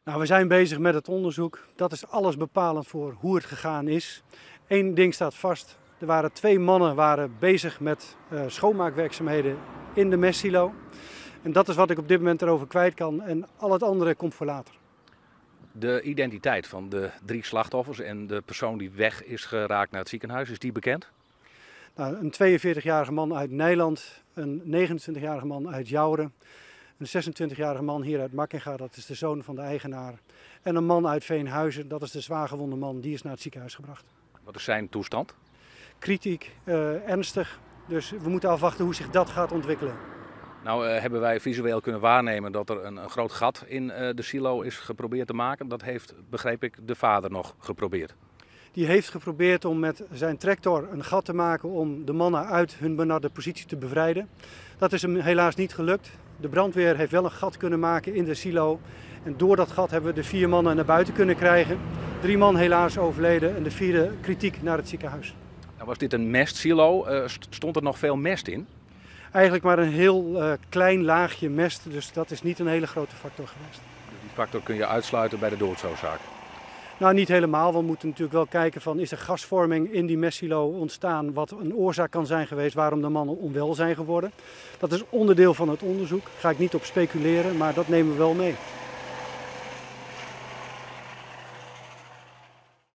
Nou, we zijn bezig met het onderzoek. Dat is alles bepalend voor hoe het gegaan is. Eén ding staat vast. Er waren 2 mannen bezig met schoonmaakwerkzaamheden in de mestsilo. En dat is wat ik op dit moment erover kwijt kan. En al het andere komt voor later. De identiteit van de 3 slachtoffers en de persoon die weg is geraakt naar het ziekenhuis, is die bekend? Nou, een 42-jarige man uit Nijland, een 29-jarige man uit Joure, een 26-jarige man hier uit Makkinga, dat is de zoon van de eigenaar. En een man uit Veenhuizen, dat is de zwaargewonde man, die is naar het ziekenhuis gebracht. Wat is zijn toestand? Kritiek, ernstig, dus we moeten afwachten hoe zich dat gaat ontwikkelen. Nou hebben wij visueel kunnen waarnemen dat er een groot gat in de silo is geprobeerd te maken. Dat heeft, begreep ik, de vader nog geprobeerd. Die heeft geprobeerd om met zijn tractor een gat te maken om de mannen uit hun benarde positie te bevrijden. Dat is hem helaas niet gelukt. De brandweer heeft wel een gat kunnen maken in de silo. En door dat gat hebben we de 4 mannen naar buiten kunnen krijgen. 3 man helaas overleden en de 4e kritiek naar het ziekenhuis. Nou, was dit een mestsilo? Stond er nog veel mest in? Eigenlijk maar een heel klein laagje mest, dus dat is niet een hele grote factor geweest. Die factor kun je uitsluiten bij de doodsoorzaak. Nou, niet helemaal. We moeten natuurlijk wel kijken van, is er gasvorming in die mestsilo ontstaan wat een oorzaak kan zijn geweest waarom de mannen onwel zijn geworden. Dat is onderdeel van het onderzoek. Daar ga ik niet op speculeren, maar dat nemen we wel mee.